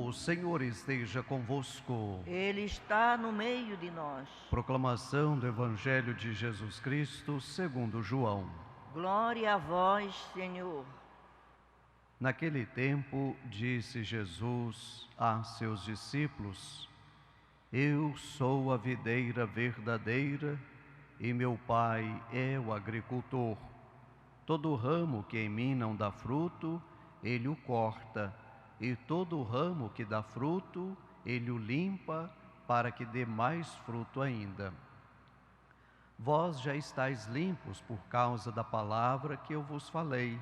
O Senhor esteja convosco. Ele está no meio de nós. Proclamação do Evangelho de Jesus Cristo segundo João. Glória a vós, Senhor. Naquele tempo, disse Jesus a seus discípulos: Eu sou a videira verdadeira e meu Pai é o agricultor. Todo ramo que em mim não dá fruto, ele o corta, e todo ramo que dá fruto, ele o limpa, para que dê mais fruto ainda. Vós já estáis limpos por causa da palavra que eu vos falei.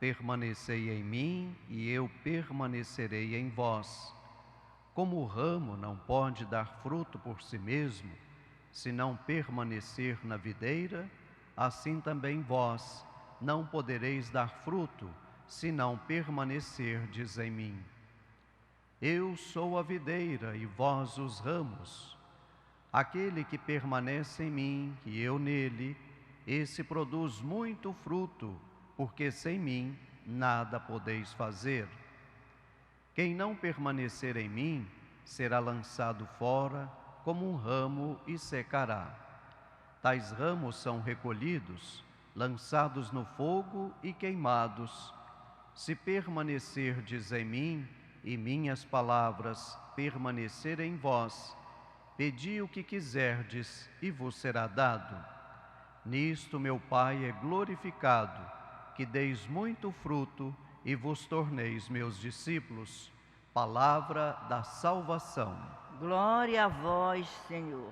Permanecei em mim e eu permanecerei em vós. Como o ramo não pode dar fruto por si mesmo, se não permanecer na videira, assim também vós não podereis dar fruto, se não permanecerdes em mim. Eu sou a videira e vós os ramos. Aquele que permanece em mim e eu nele, esse produz muito fruto, porque sem mim nada podeis fazer. Quem não permanecer em mim será lançado fora como um ramo e secará. Tais ramos são recolhidos, lançados no fogo e queimados. Se permanecerdes em mim e minhas palavras permanecerem em vós, pedi o que quiserdes e vos será dado. Nisto meu Pai é glorificado, que deis muito fruto e vos torneis meus discípulos. Palavra da salvação. Glória a vós, Senhor.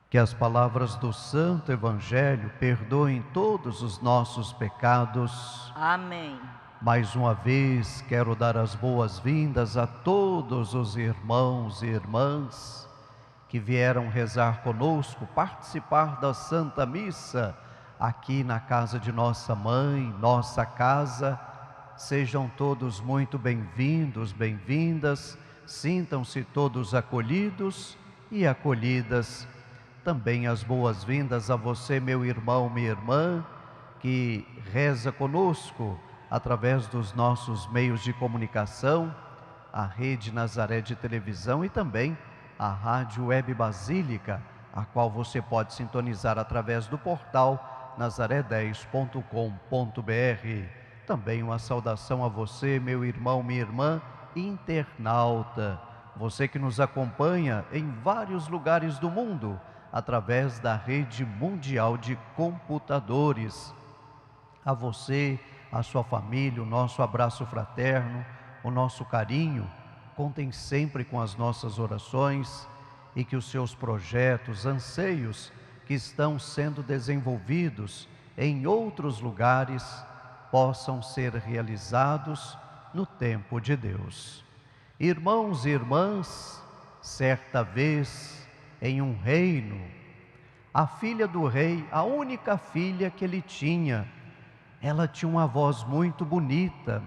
Que as palavras do Santo Evangelho perdoem todos os nossos pecados. Amém. Mais uma vez, quero dar as boas-vindas a todos os irmãos e irmãs que vieram rezar conosco, participar da Santa Missa, aqui na casa de nossa mãe, nossa casa. Sejam todos muito bem-vindos, bem-vindas, sintam-se todos acolhidos e acolhidas. Também as boas-vindas a você, meu irmão, minha irmã, que reza conosco através dos nossos meios de comunicação, a Rede Nazaré de televisão e também a Rádio Web Basílica, a qual você pode sintonizar através do portal nazaré10.com.br. Também uma saudação a você, meu irmão, minha irmã, internauta, você que nos acompanha em vários lugares do mundo, através da rede mundial de computadores. A você, a sua família, o nosso abraço fraterno, o nosso carinho. Contem sempre com as nossas orações e que os seus projetos, anseios que estão sendo desenvolvidos em outros lugares possam ser realizados no tempo de Deus. Irmãos e irmãs, certa vez em um reino, a filha do rei, a única filha que ele tinha, ela tinha uma voz muito bonita.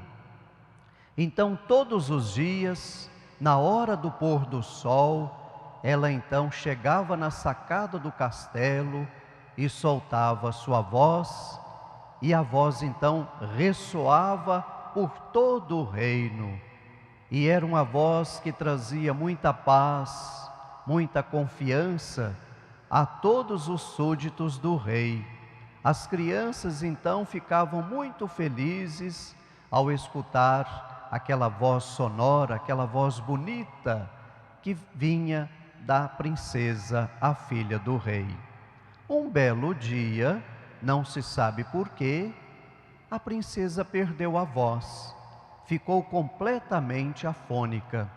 Então, todos os dias, na hora do pôr do sol, ela então chegava na sacada do castelo e soltava sua voz, e a voz então ressoava por todo o reino. E era uma voz que trazia muita paz, muita confiança a todos os súditos do rei. As crianças então ficavam muito felizes ao escutar aquela voz sonora, aquela voz bonita que vinha da princesa, a filha do rei. Um belo dia, não se sabe porquê, a princesa perdeu a voz, ficou completamente afônica.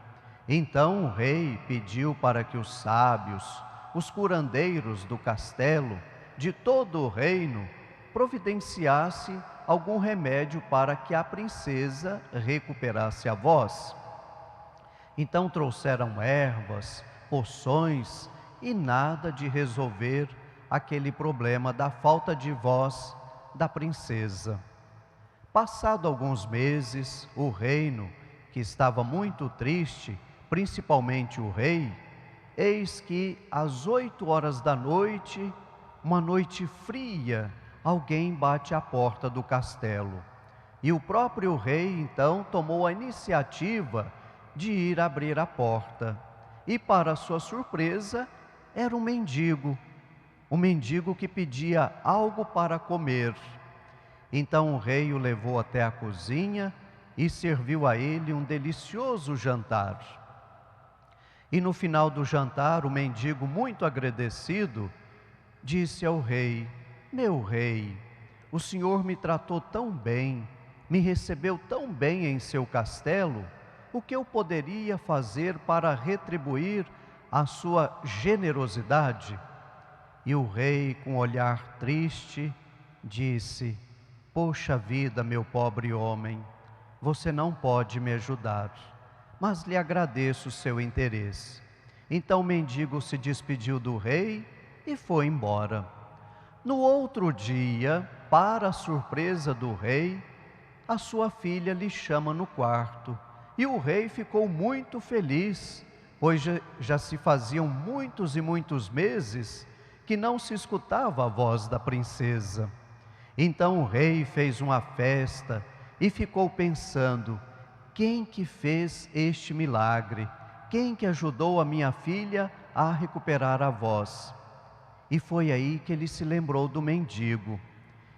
Então o rei pediu para que os sábios, os curandeiros do castelo, de todo o reino, providenciasse algum remédio para que a princesa recuperasse a voz. Então trouxeram ervas, poções e nada de resolver aquele problema da falta de voz da princesa. Passado alguns meses, o reino, que estava muito triste, principalmente o rei, eis que às 8 horas da noite, uma noite fria, alguém bate à porta do castelo. E o próprio rei, então, tomou a iniciativa de ir abrir a porta. E, para sua surpresa, era um mendigo que pedia algo para comer. Então o rei o levou até a cozinha e serviu a ele um delicioso jantar. E no final do jantar, o mendigo, muito agradecido, disse ao rei: meu rei, o senhor me tratou tão bem, me recebeu tão bem em seu castelo, o que eu poderia fazer para retribuir a sua generosidade? E o rei, com um olhar triste, disse: poxa vida, meu pobre homem, você não pode me ajudar, mas lhe agradeço o seu interesse. Então o mendigo se despediu do rei e foi embora. No outro dia, para a surpresa do rei, a sua filha lhe chama no quarto. E o rei ficou muito feliz, pois já se faziam muitos e muitos meses que não se escutava a voz da princesa. Então o rei fez uma festa e ficou pensando: quem que fez este milagre? Quem que ajudou a minha filha a recuperar a voz? E foi aí que ele se lembrou do mendigo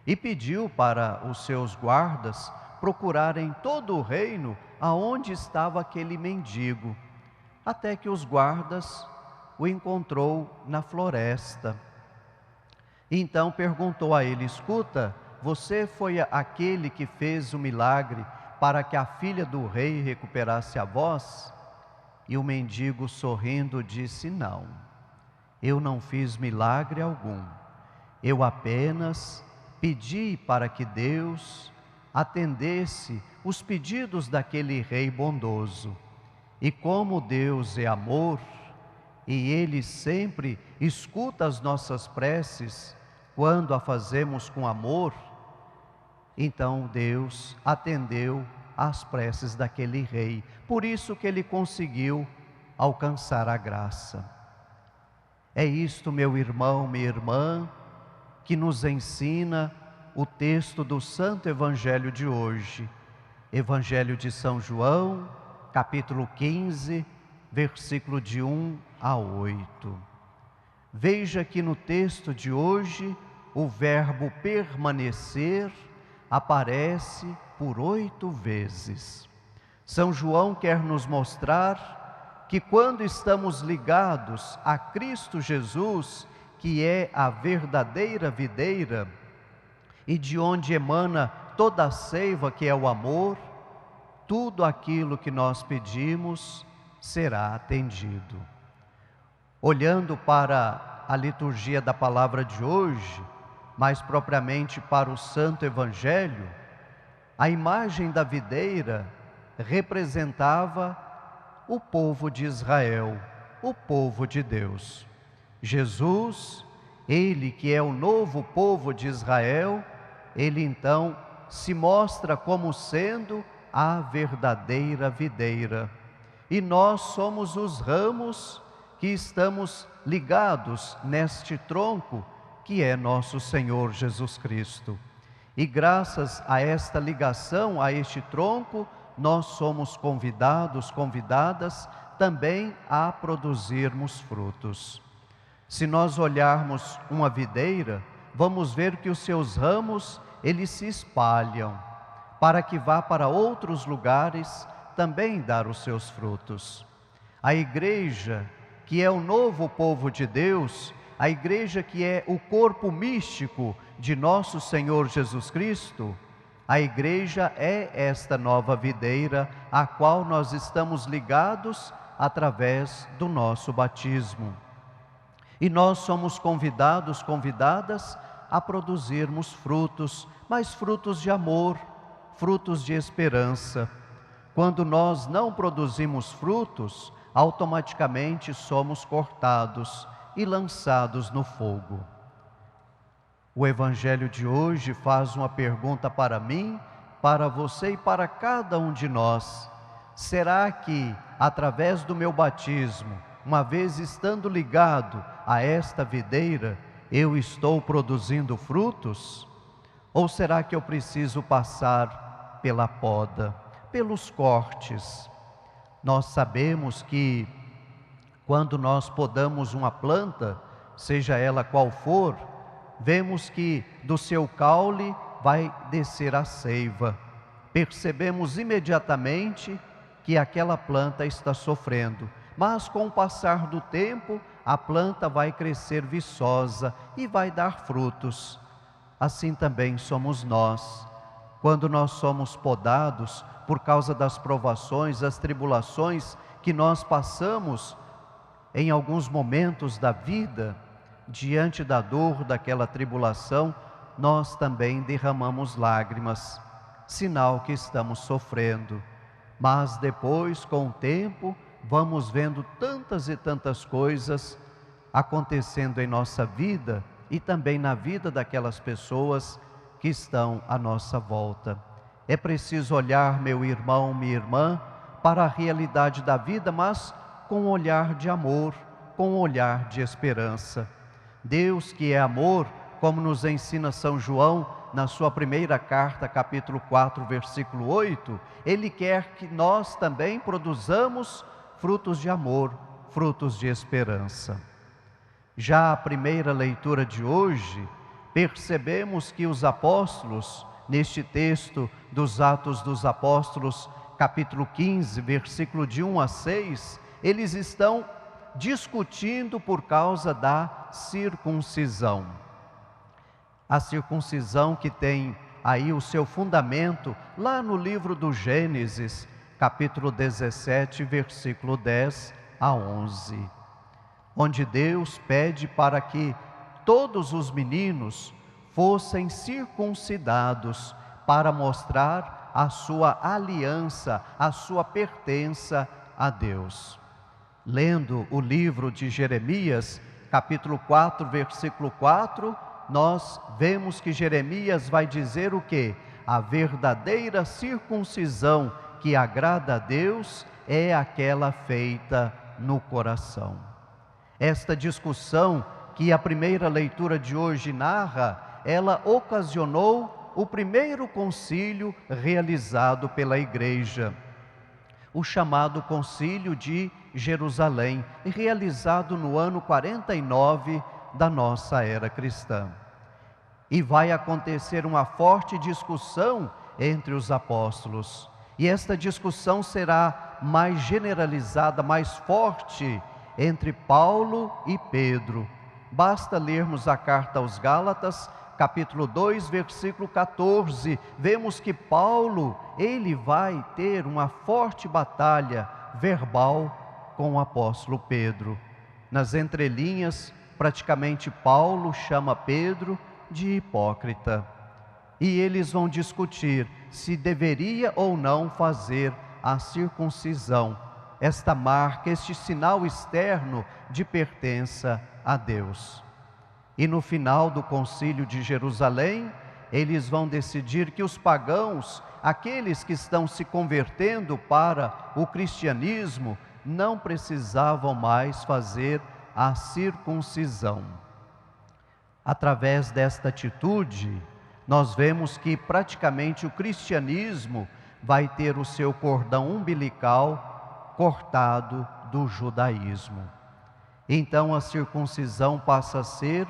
e pediu para os seus guardas procurarem todo o reino aonde estava aquele mendigo, até que os guardas o encontrou na floresta. Então perguntou a ele: escuta, você foi aquele que fez o milagre para que a filha do rei recuperasse a voz? E o mendigo, sorrindo, disse: não, eu não fiz milagre algum, eu apenas pedi para que Deus atendesse os pedidos daquele rei bondoso. E como Deus é amor, e Ele sempre escuta as nossas preces quando a fazemos com amor, então Deus atendeu às preces daquele rei. Por isso que ele conseguiu alcançar a graça. É isto, meu irmão, minha irmã, que nos ensina o texto do Santo Evangelho de hoje. Evangelho de São João, capítulo 15, versículo de 1 a 8. Veja que no texto de hoje o verbo permanecer aparece por 8 vezes. São João quer nos mostrar que quando estamos ligados a Cristo Jesus, que é a verdadeira videira, e de onde emana toda a seiva que é o amor, tudo aquilo que nós pedimos será atendido. Olhando para a liturgia da palavra de hoje, mais propriamente para o Santo Evangelho, a imagem da videira representava o povo de Israel, o povo de Deus. Jesus, Ele que é o novo povo de Israel, Ele então se mostra como sendo a verdadeira videira. E nós somos os ramos que estamos ligados neste tronco que é nosso Senhor Jesus Cristo. E graças a esta ligação, a este tronco, nós somos convidadas também a produzirmos frutos. Se nós olharmos uma videira, vamos ver que os seus ramos, eles se espalham, para que vá para outros lugares também dar os seus frutos. A igreja, que é o novo povo de Deus, a igreja que é o corpo místico de nosso Senhor Jesus Cristo, a igreja é esta nova videira, a qual nós estamos ligados através do nosso batismo. E nós somos convidadas a produzirmos frutos, mas frutos de amor, frutos de esperança. Quando nós não produzimos frutos, automaticamente somos cortados e lançados no fogo. O Evangelho de hoje faz uma pergunta para mim, para você e para cada um de nós. Será que, através do meu batismo, uma vez estando ligado a esta videira, eu estou produzindo frutos? Ou será que eu preciso passar pela poda, pelos cortes. Nós sabemos que quando nós podamos uma planta, seja ela qual for, vemos que do seu caule vai descer a seiva. Percebemos imediatamente que aquela planta está sofrendo, mas com o passar do tempo, a planta vai crescer viçosa e vai dar frutos. Assim também somos nós. Quando nós somos podados por causa das provações, das tribulações que nós passamos em alguns momentos da vida, diante da dor daquela tribulação, nós também derramamos lágrimas, sinal que estamos sofrendo. Mas depois, com o tempo, vamos vendo tantas e tantas coisas acontecendo em nossa vida e também na vida daquelas pessoas que estão à nossa volta. É preciso olhar, meu irmão, minha irmã, para a realidade da vida, mas com um olhar de amor, com um olhar de esperança. Deus, que é amor, como nos ensina São João na sua primeira carta, capítulo 4, versículo 8, Ele quer que nós também produzamos frutos de amor, frutos de esperança. Já a primeira leitura de hoje, percebemos que os apóstolos, neste texto dos Atos dos Apóstolos, capítulo 15, versículo de 1 a 6, eles estão discutindo por causa da circuncisão. A circuncisão que tem aí o seu fundamento lá no livro do Gênesis, capítulo 17, versículo 10 a 11, onde Deus pede para que todos os meninos fossem circuncidados para mostrar a sua aliança, a sua pertença a Deus. Lendo o livro de Jeremias, capítulo 4, versículo 4, nós vemos que Jeremias vai dizer o quê? A verdadeira circuncisão que agrada a Deus é aquela feita no coração. Esta discussão que a primeira leitura de hoje narra, ela ocasionou o primeiro concílio realizado pela Igreja, o chamado Concílio de Jerusalém, realizado no ano 49 da nossa era cristã. E vai acontecer uma forte discussão entre os apóstolos. E esta discussão será mais generalizada, mais forte entre Paulo e Pedro. Basta lermos a carta aos Gálatas, capítulo 2, versículo 14. Vemos que Paulo, ele vai ter uma forte batalha verbal com o apóstolo Pedro. Nas entrelinhas, praticamente Paulo chama Pedro de hipócrita. E eles vão discutir se deveria ou não fazer a circuncisão, esta marca, este sinal externo de pertença a Deus. E no final do Concílio de Jerusalém, eles vão decidir que os pagãos, aqueles que estão se convertendo para o cristianismo, não precisavam mais fazer a circuncisão. Através desta atitude, nós vemos que praticamente o cristianismo vai ter o seu cordão umbilical cortado do judaísmo. Então a circuncisão passa a ser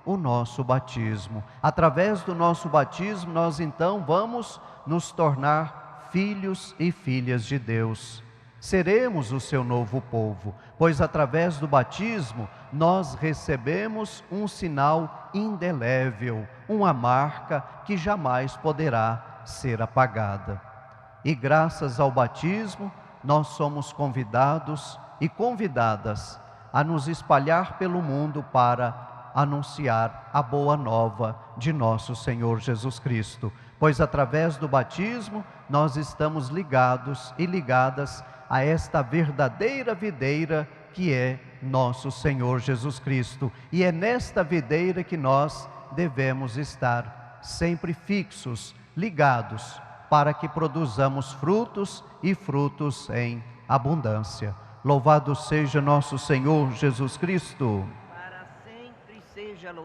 o nosso batismo. Através do nosso batismo, nós então vamos nos tornar filhos e filhas de Deus. Seremos o seu novo povo, pois através do batismo nós recebemos um sinal indelével, uma marca que jamais poderá ser apagada. E graças ao batismo, nós somos convidados e convidadas a nos espalhar pelo mundo para anunciar a boa nova de nosso Senhor Jesus Cristo, pois através do batismo nós estamos ligados e ligadas a esta verdadeira videira que é nosso Senhor Jesus Cristo. E é nesta videira que nós devemos estar sempre fixos, ligados, para que produzamos frutos e frutos em abundância. Louvado seja nosso Senhor Jesus Cristo. Para sempre seja louvado.